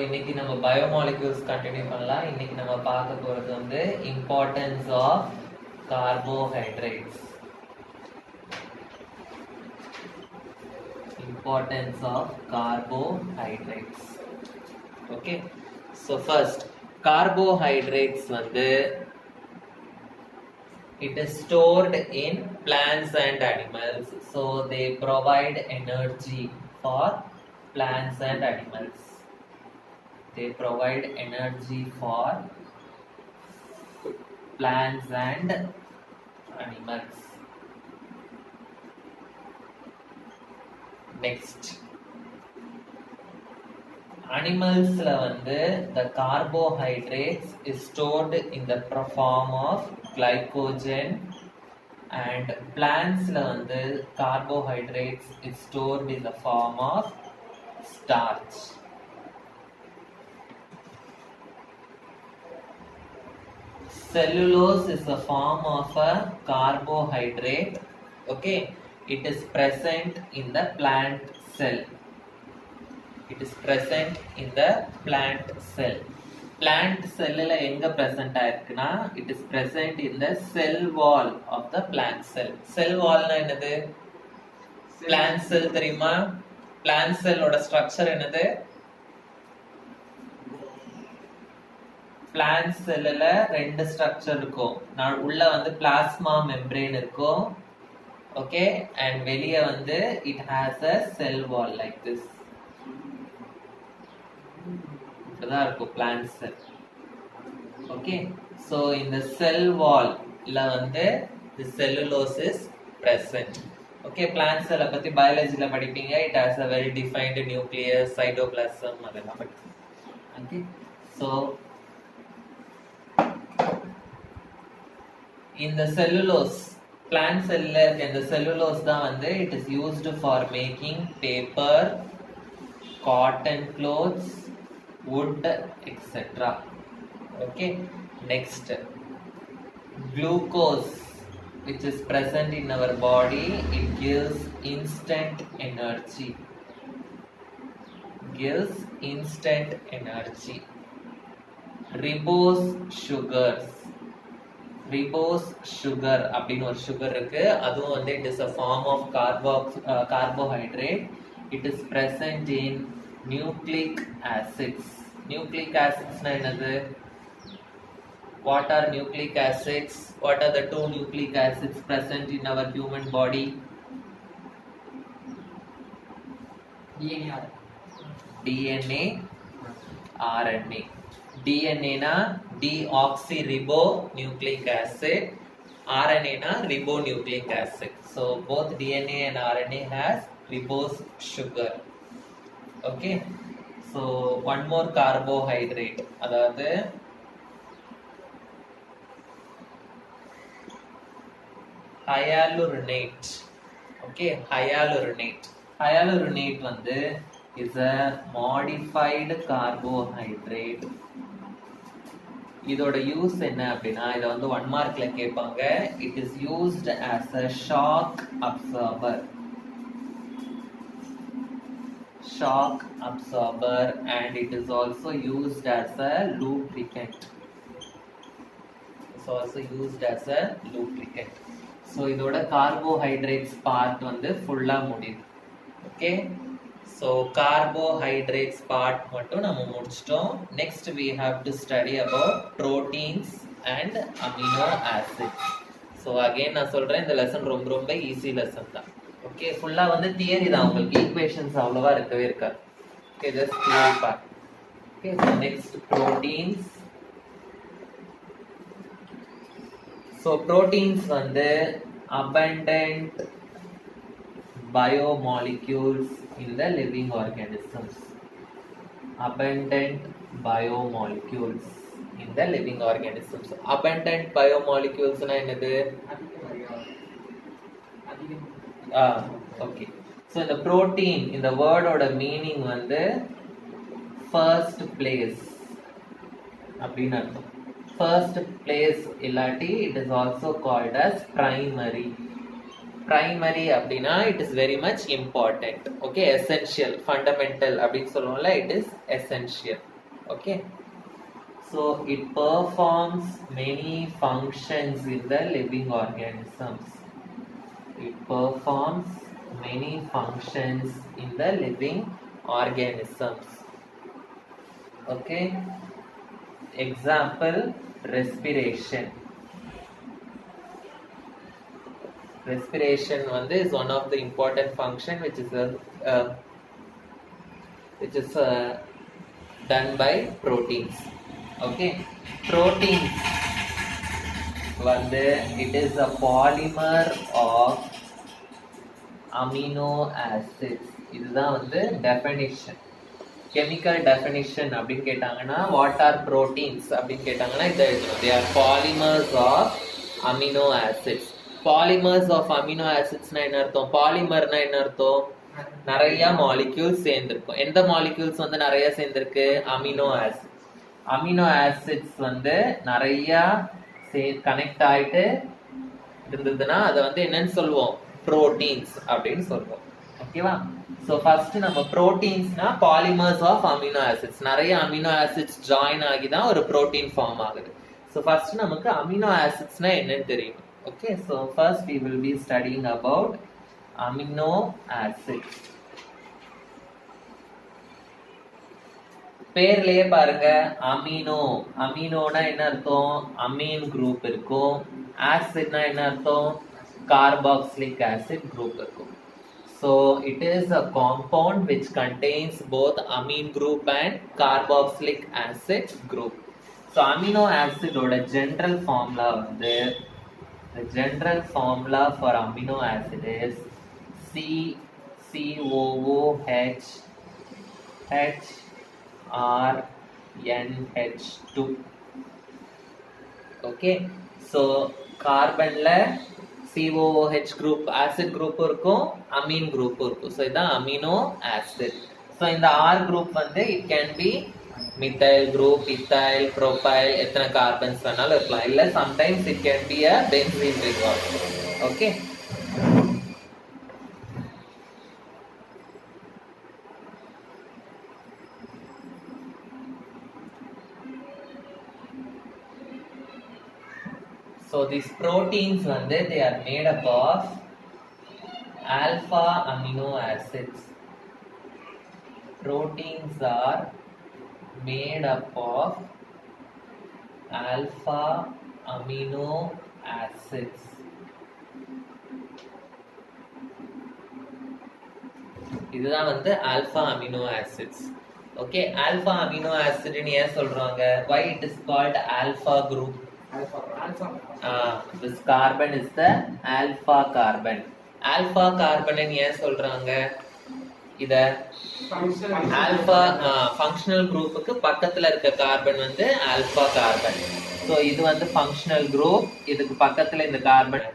இன்னைக்கு நம்ம biomolecules continue பண்ணலாம். இன்னைக்கு நம்ம பார்க்க போறது வந்து importance of carbohydrates. Importance of carbohydrates. Okay, so first carbohydrates வந்து it is stored in plants and animals, so they provide energy for plants and animals. They provide energy for plants and animals. Next, animals la வந்து the carbohydrates is stored in the form of glycogen, and plants la வந்து carbohydrates is stored in the form of starch. Cellulose is a form of a carbohydrate. Okay, it is present in the plant cell. It is present in the plant cell. Plant cell la enga present ஆயிருக்குனா it is present in the cell wall of the plant cell. Cell wall na என்னது? Plant cell தெரியுமா? Plant cell ஓட structure என்னது? Plant cell la ரெண்டு structure இருக்கும். உள்ள வந்து plasma membrane இருக்கும். Okay, and வெளிய வந்து it has a cell wall like this. இப்படிதான் இருக்கும் plant cell. Okay, so in the cell wall la வந்து the cellulose is present. Okay, plant cell பத்தி biology la படிப்பீங்க. It has a well defined nucleus, cytoplasm அதெல்லாம் படிப்பீங்க. Okay, so in the cellulose, plant cell la இந்த cellulose தான் வந்து it is used for making paper, cotton clothes, wood, etc. Okay, next, glucose which is present in our body, it gives instant energy. Gives instant energy. Ribose sugars. Ribose sugar அப்படின்னு ஒரு sugar இருக்கு. அதுவும் வந்து it is a form of carbohydrate. It is present in nucleic acids. Nucleic acids na என்னது? What are nucleic acids? What are the two nucleic acids present in our human body? DNA, RNA. DNA na deoxyribonucleic acid, RNA na ribonucleic acid. So both DNA and RNA has ribose sugar. Okay, so one more carbohydrate, அதாவது hyaluronate. Okay, hyaluronate வந்து is a modified carbohydrate. இதோட use என்ன அப்படின்னா, இதை வந்து 1 மார்க்ல கேட்பாங்க. it is used as a shock absorber. And it is also used as a lubricant. So இதோட carbohydrates part வந்து ஃபுல்லா முடியுது. Okay, so carbohydrates part மட்டும் நம்ம முடிச்சிட்டோம். Next we have to study about proteins and amino acids. So again நான் சொல்றேன், இந்த lesson ரொம்ப ஈஸி lesson தான். Okay, ஃபுல்லா வந்து தியரி தான், உங்களுக்கு ஈக்குவேஷன்ஸ் அவ்வளவா இருக்கவே இருக்காது. Okay, just theory part. Okay, so next, proteins. So proteins வந்து abundant biomolecules in the living organisms. Abundant biomolecules in the living organisms. Abundant biomolecules na என்னது? Okay, so the protein in the word oda meaning வந்து first place அப்படினு அர்த்தம். First place illati it is also called as primary. Primary அப்படினா it is very much important. Okay, essential, fundamental அப்படின்னு சொல்லுவோம்ல, it is essential. Okay, so it performs many functions in the living organisms. It performs many functions in the living organisms. Okay, example, respiration. Respiration is one of the important function which is done by proteins. Okay, proteins it is a polymer of amino acids. இதுதான் definition. Chemical definition அப்படின்னு கேட்டாங்கன்னா what are proteins அப்படின்னு கேட்டாங்கன்னா இதை எழுதணும். They are polymers of amino acids. Polymers of amino acids னா என்ன அர்த்தம்? பாலிமர்னா என்ன அர்த்தம்? நிறைய மாலிக்யூல்ஸ் சேர்ந்திருக்கும். எந்த மாலிக்யூல்ஸ் நிறைய சேர்ந்திருக்கு? Amino acid. அமினோ ஆசிட்ஸ் நிறைய கனெக்ட் ஆயிட்டு இருந்ததுன்னா அதை என்னன்னு சொல்லுவோம்? புரோட்டீன்ஸ் அப்படின்னு சொல்லுவோம். ஓகேவா? ஸோ ஃபர்ஸ்ட் நம்ம புரோட்டீன்ஸ்னா பாலிமர்ஸ் ஆஃப் அமினோ ஆசிட்ஸ். நிறைய அமினோ ஆசிட்ஸ் ஜாயின் ஆகி தான் ஒரு புரோட்டீன் ஃபார்ம் ஆகுது. ஸோ ஃபர்ஸ்ட் நமக்கு அமினோ ஆசிட்ஸ்னா என்னன்னு தெரியும். Okay, so first we will be studying about amino acids. பேர்லயே பாருங்க, அமினோ. அமினோனா என்ன அர்த்தம்? அமீன் குரூப் இருக்கும். ஆசிட்னா என்ன அர்த்தம்? கார்பாக்சிலிக் ஆசிட் குரூப் இருக்கும். So it is a compound which contains both amine group and carboxylic acid group. So amino acid oda general formula the general formula for amino acid is COOH HRNH2. Okay, so carbon la COOH group acid group இருக்கும், amine group இருக்கும். So இதான் amino acid. So இந்த R group it can be methyl group, ethyl, propyl, எத்தனை carbons வேணாலும் இருக்கலாம். இல்ல sometimes it can be a benzene ring also. Okay, so these proteins they are made up of alpha amino acids. Proteins are made up of alpha amino acids. இதுதான் alpha amino acids. Okay, alpha amino acid னு ஏன் சொல்றாங்க? Why it is called alpha group? This carbon is the alpha carbon. Alpha carbon னு ஏன் சொல்றாங்க? இத alpha functional groupக்கு பக்கத்துல இருக்க கார்பன் alpha carbon. So இது functional group, இதுக்கு பக்கத்துல இந்த கார்பன்